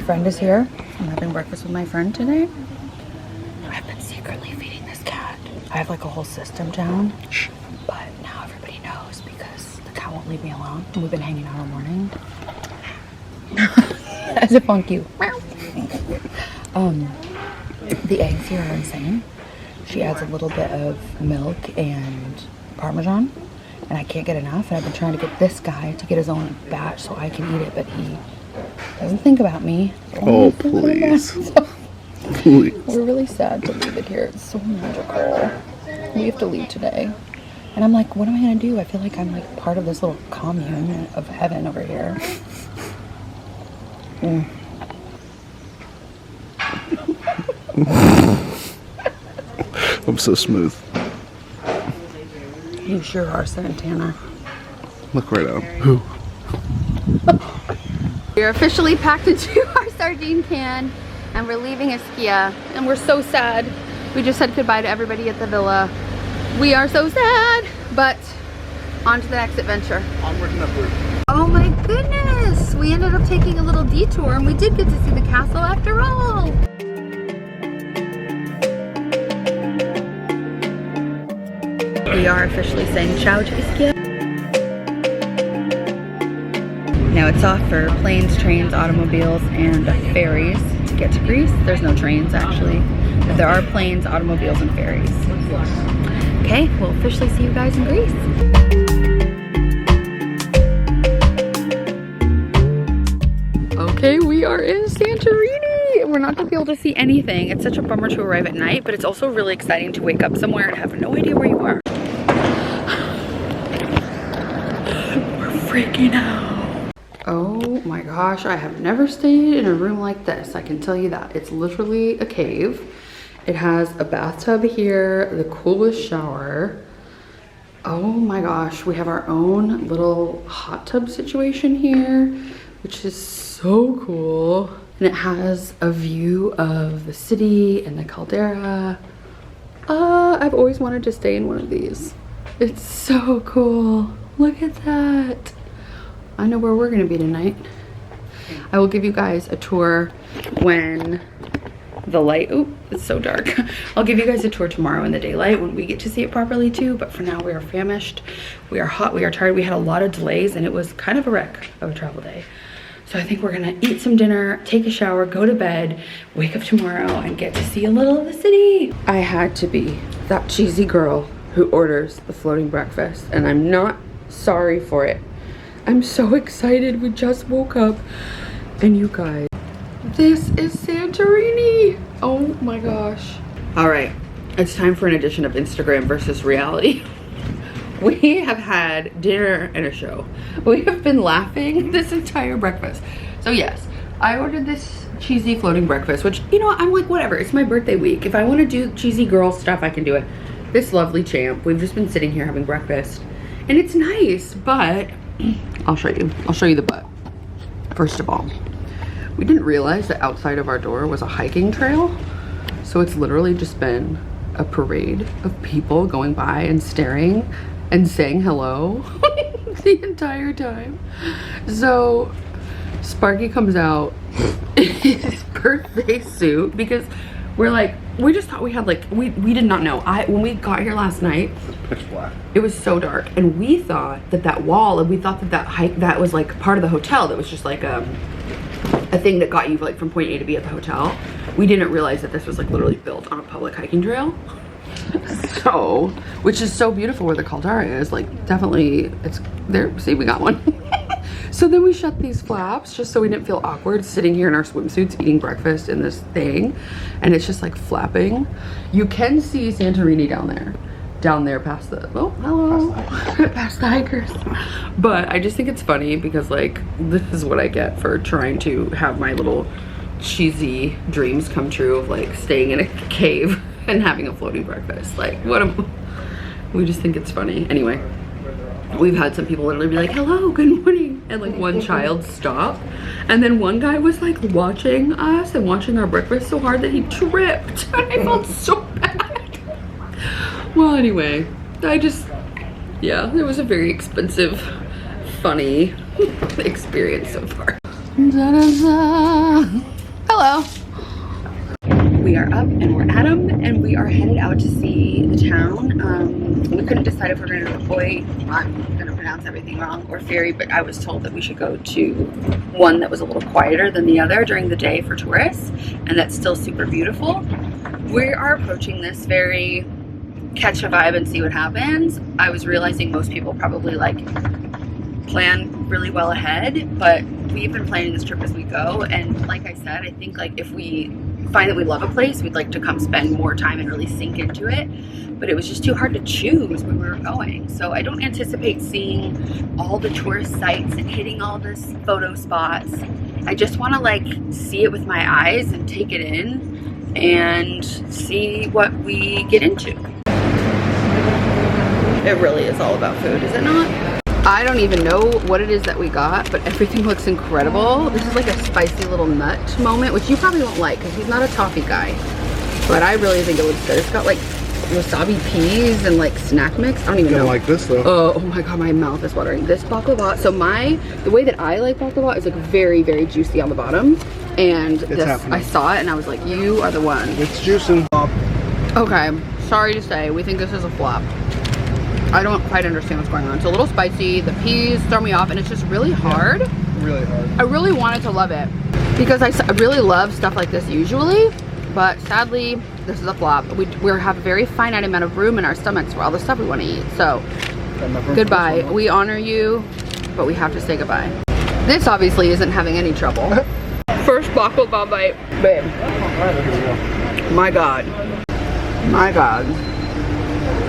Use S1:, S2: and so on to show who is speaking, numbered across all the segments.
S1: friend is here. I'm having breakfast with my friend today. I've been secretly feeding this cat. I have like a whole system down, but now everybody knows because the cat won't leave me alone. We've been hanging out all morning. As if on cue. The eggs here are insane. She adds a little bit of milk and Parmesan, and I can't get enough. And I've been trying to get this guy to get his own batch so I can eat it, but he doesn't think about me.
S2: Oh, please. Please.
S1: We're really sad to leave it here. It's so magical. We have to leave today. And I'm like, what am I gonna do? I feel like I'm like part of this little commune of heaven over here.
S2: I'm so smooth.
S1: You sure are, Santana.
S2: Look right out. Who?
S1: We're officially packed into our sardine can and we're leaving Ischia and we're so sad. We just said goodbye to everybody at the villa. We are so sad, but on to the next adventure.
S2: Onward and upward.
S1: Oh my goodness! We ended up taking a little detour and we did get to see the castle after all. We are officially saying ciao to Ischia. Now it's off for planes, trains, automobiles, and ferries to get to Greece. There's no trains actually, but there are planes, automobiles, and ferries. Okay, we'll officially see you guys in Greece. Okay, we are in Santorini. We're not gonna be able to see anything. It's such a bummer to arrive at night, but it's also really exciting to wake up somewhere and have no idea where you are. We're freaking out. Oh my gosh, I have never stayed in a room like this. I can tell you that. It's literally a cave. It has a bathtub here, the coolest shower. Oh my gosh, we have our own little hot tub situation here, which is so cool. And it has a view of the city and the caldera. I've always wanted to stay in one of these. It's so cool. Look at that. I know where we're gonna be tonight. I will give you guys a tour when the light, oh, it's so dark. I'll give you guys a tour tomorrow in the daylight when we get to see it properly too, but for now we are famished, we are hot, we are tired. We had a lot of delays and it was kind of a wreck of a travel day. So I think we're gonna eat some dinner, take a shower, go to bed, wake up tomorrow and get to see a little of the city. I had to be that cheesy girl who orders the floating breakfast and I'm not sorry for it. I'm so excited. We just woke up and you guys, this is Santorini. Oh my gosh. All right, it's time for an edition of Instagram versus reality. We have had dinner and a show. We have been laughing this entire breakfast. So yes, I ordered this cheesy floating breakfast, which, you know, I'm like, whatever, it's my birthday week. If I want to do cheesy girl stuff, I can do it. This lovely champ, we've just been sitting here having breakfast and it's nice, but I'll show you the butt. First of all, we didn't realize that outside of our door was a hiking trail. So it's literally just been a parade of people going by and staring and saying hello the entire time. So Sparky comes out in his birthday suit because we're like, we just thought we had like, we did not know. When we got here last night,
S2: Pitch black.
S1: it was so dark and we thought that wall, and we thought that was like part of the hotel. That was just like a thing that got you like from point A to B at the hotel. We didn't realize that this was like literally built on a public hiking trail. So, which is so beautiful where the caldera is, like definitely it's there. See, we got one. So then we shut these flaps just so we didn't feel awkward sitting here in our swimsuits eating breakfast in this thing, and it's just like flapping. You can see Santorini down there past the, oh hello, past the hikers. But I just think it's funny because like this is what I get for trying to have my little cheesy dreams come true of like staying in a cave and having a floating breakfast. Like we just think it's funny. Anyway, we've had some people literally be like, hello, good morning, and like one child stop, and then one guy was like watching us and watching our breakfast so hard that he tripped and I felt so bad. Well, anyway, yeah, it was a very expensive, funny experience so far. Da, da, da. Hello. We are up and we're at them, and we are headed out to see the town. We couldn't decide if we're going to go to Oi, I'm going to pronounce everything wrong, or Ferry, but I was told that we should go to one that was a little quieter than the other during the day for tourists, and that's still super beautiful. We are approaching this very catch a vibe and see what happens. I was realizing most people probably like plan really well ahead, but we've been planning this trip as we go, and like I said, I think like if we find that we love a place, we'd like to come spend more time and really sink into it, but it was just too hard to choose when we were going. So I don't anticipate seeing all the tourist sites and hitting all the photo spots. I just want to like see it with my eyes and take it in and see what we get into. It really is all about food, is it not? I don't even know what it is that we got, but everything looks incredible. This is like a spicy little nut moment, which you probably won't like because he's not a toffee guy. But I really think it looks good. It's got like wasabi peas and like snack mix. I don't even know.
S2: I like this though.
S1: Oh my god, my mouth is watering. This baklava, so the way that I like baklava is like very, very juicy on the bottom. And this, I saw it and I was like, you are the one.
S2: It's juicing.
S1: Okay, sorry to say, we think this is a flop. I don't quite understand what's going on. It's a little spicy, the peas throw me off, and it's just really hard.
S2: Yeah, really hard. I
S1: really wanted to love it because I really love stuff like this usually, but sadly, this is a flop. We have a very finite amount of room in our stomachs for all the stuff we want to eat. So, goodbye. We honor you, but we have to say goodbye. This obviously isn't having any trouble. First baklava bite, babe. My god. My god.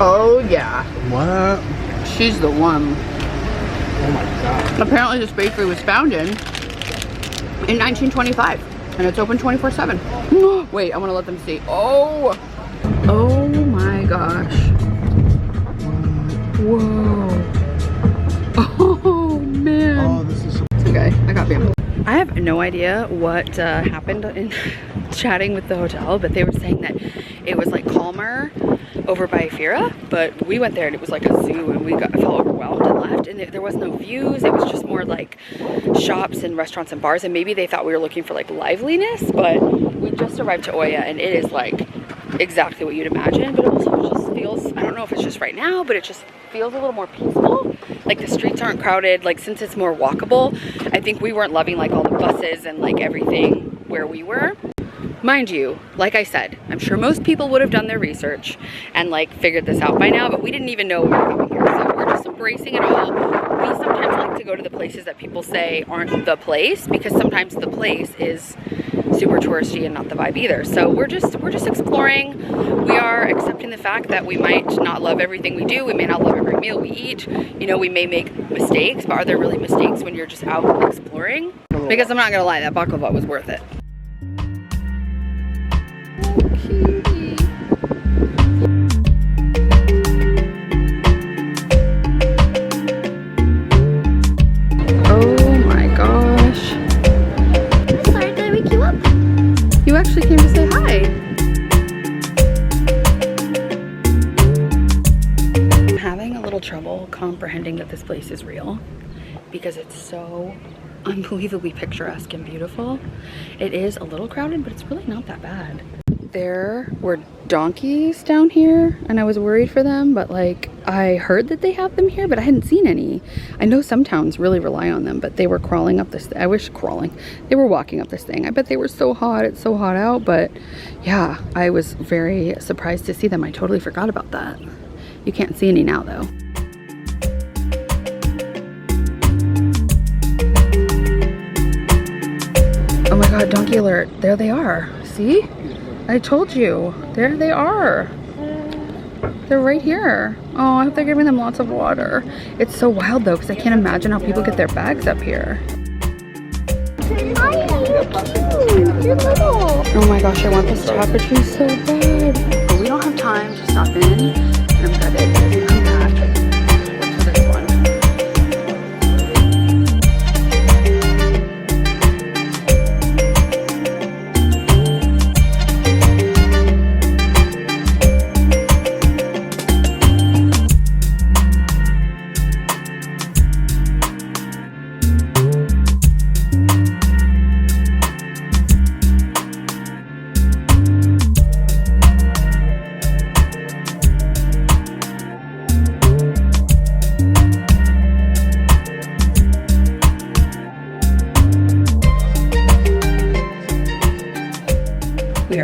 S1: Oh yeah.
S2: What?
S1: She's the one.
S2: Oh my god.
S1: Apparently this bakery was founded in 1925 and it's open 24/7. Wait, I want to let them see. Oh. Oh my gosh. Whoa. Oh man.
S2: Oh, this is so
S1: okay, I got bamboo. I have no idea what happened in chatting with the hotel, but they were saying that it was like calmer over by Thira, but we went there and it was like a zoo, and we felt overwhelmed and left, and there was no views. It was just more like shops and restaurants and bars, and maybe they thought we were looking for like liveliness, but we just arrived to Oya and it is like exactly what you'd imagine, but it also just feels, I don't know if it's just right now, but it just feels a little more peaceful. Like the streets aren't crowded, like since it's more walkable. I think we weren't loving like all the buses and like everything where we were. Mind you, like I said, I'm sure most people would have done their research and like figured this out by now, but we didn't even know we were coming here, so we're just embracing it all. We sometimes like to go to the places that people say aren't the place, because sometimes the place is super touristy and not the vibe either. So we're just exploring. We are accepting the fact that we might not love everything we do. We may not love every meal we eat. You know, we may make mistakes, but are there really mistakes when you're just out exploring? Because I'm not gonna lie, that baklava was worth it. You actually came to say hi. I'm having a little trouble comprehending that this place is real because it's so unbelievably picturesque and beautiful. It is a little crowded, but it's really not that bad. There were donkeys down here and I was worried for them, but like I heard that they have them here, but I hadn't seen any. I know some towns really rely on them, but they were crawling up this, I wish crawling. They were walking up this thing. I bet they were so hot. It's so hot out, but yeah, I was very surprised to see them. I totally forgot about that. You can't see any now though. Oh my God, donkey alert. There they are. See? I told you. There they are. They're right here. Oh, I hope they're giving them lots of water. It's so wild though, because I can't imagine how people get their bags up here. Hi, you're little. Oh my gosh, I want this tapestry so bad. But we don't have time to stop in, and I'm gutted. I'm back. Look for this one.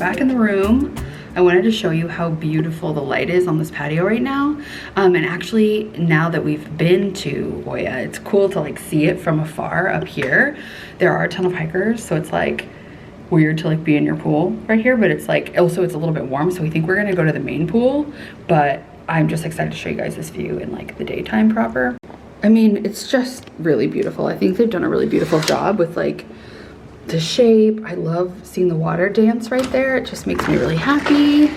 S1: back in the room. I wanted to show you how beautiful the light is on this patio right now. And actually, now that we've been to Oya, it's cool to like see it from afar up here. There are a ton of hikers, so it's like weird to like be in your pool right here, but it's like also it's a little bit warm, so we think we're gonna go to the main pool, but I'm just excited to show you guys this view in like the daytime proper. I mean, it's just really beautiful. I think they've done a really beautiful job with like the shape. I love seeing the water dance right there. It just makes me really happy.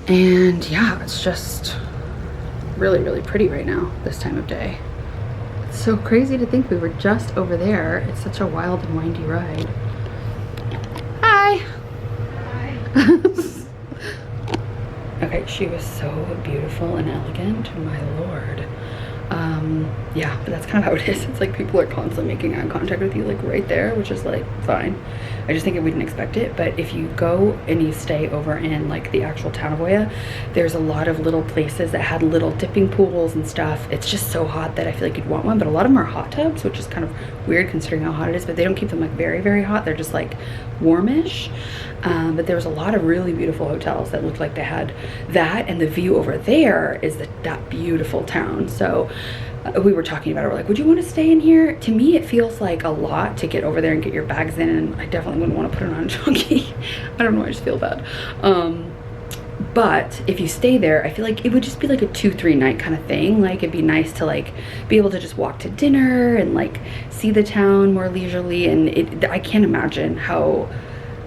S1: And yeah, it's just really, really pretty right now this time of day. It's so crazy to think we were just over there. It's such a wild and windy ride. Hi. Hi. Okay, she was so beautiful and elegant, my lord. Yeah, but that's kind of how it is. It's like people are constantly making eye contact with you like right there, which is like fine. I just think we didn't expect it. But if you go and you stay over in like the actual town of Oya, there's a lot of little places that had little dipping pools and stuff. It's just so hot that I feel like you'd want one, but a lot of them are hot tubs, which is kind of weird considering how hot it is, but they don't keep them like very, very hot. They're just like warmish. But there was a lot of really beautiful hotels that looked like they had that, and the view over there is that beautiful town. So we were talking about it. We're like, would you want to stay in here? To me, it feels like a lot to get over there and get your bags in, and I definitely wouldn't want to put it on a chunky. I don't know, I just feel bad. But if you stay there, I feel like it would just be like a 2-3 night kind of thing. Like it'd be nice to like be able to just walk to dinner and like see the town more leisurely. And I can't imagine how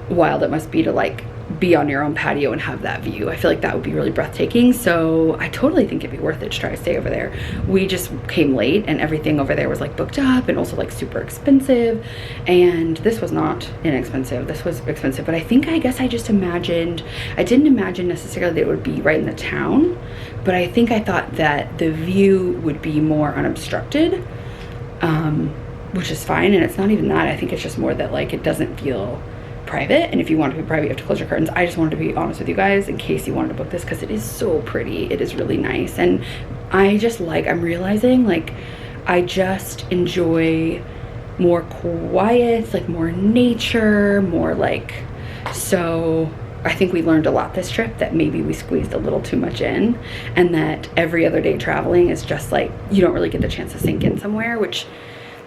S1: wild it must be to like be on your own patio and have that view. I feel like that would be really breathtaking. So I totally think it'd be worth it to try to stay over there. We just came late and everything over there was like booked up and also like super expensive, and this was not inexpensive. This was expensive, but I guess I just imagined, I didn't imagine necessarily that it would be right in the town, but I think I thought that the view would be more unobstructed, which is fine. And it's not even that. I think it's just more that like it doesn't feel private, and if you want to be private you have to close your curtains. I just wanted to be honest with you guys in case you wanted to book this, because it is so pretty. It is really nice, and I just like, I'm realizing like I just enjoy more quiet, like more nature, more like, so I think we learned a lot this trip, that maybe we squeezed a little too much in, and that every other day traveling is just like you don't really get the chance to sink in somewhere, which,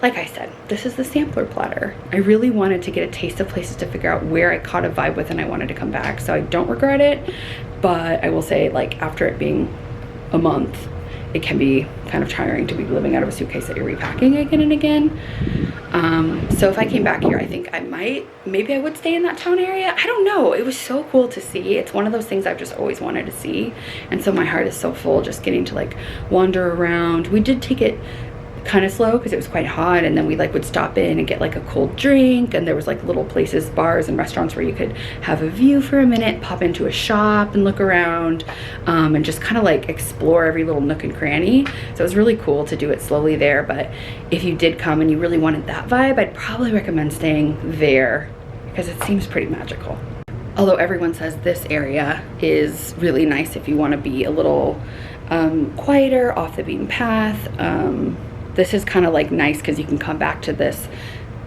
S1: like I said, this is the sampler platter. I really wanted to get a taste of places to figure out where I caught a vibe with and I wanted to come back. So I don't regret it, but I will say like after it being a month, it can be kind of tiring to be living out of a suitcase that you're repacking again and again. So if I came back here, I think I maybe I would stay in that town area. I don't know. It was so cool to see. It's one of those things I've just always wanted to see. And so my heart is so full just getting to like wander around. We did take it kind of slow because it was quite hot, and then we like would stop in and get like a cold drink, and there was like little places, bars and restaurants where you could have a view for a minute, pop into a shop and look around, and just kind of like explore every little nook and cranny. So it was really cool to do it slowly there. But if you did come and you really wanted that vibe, I'd probably recommend staying there because it seems pretty magical. Although everyone says this area is really nice if you want to be a little quieter, off the beaten path. This is kind of like nice because you can come back to this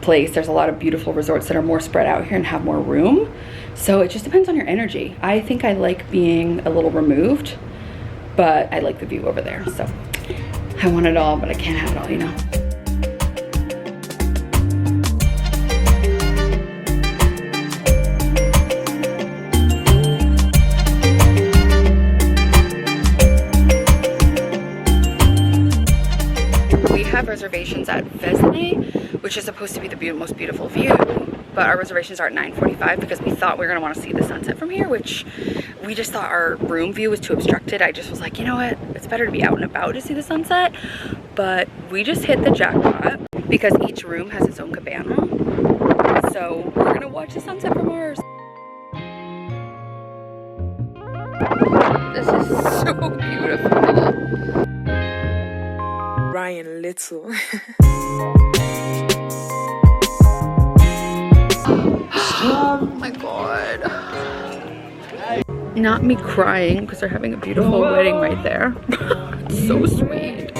S1: place. There's a lot of beautiful resorts that are more spread out here and have more room. So it just depends on your energy. I think I like being a little removed, but I like the view over there. So I want it all, but I can't have it all, you know. Reservations at Vezené, which is supposed to be the most beautiful view, but our reservations are at 9:45 because we thought we were going to want to see the sunset from here, which we just thought our room view was too obstructed. I just was like, you know what, it's better to be out and about to see the sunset. But we just hit the jackpot because each room has its own cabana, so we're going to watch the sunset from ours. This is so beautiful.
S3: Ryan Little.
S1: Oh my god. Not me crying because they're having a beautiful wedding right there. It's so sweet.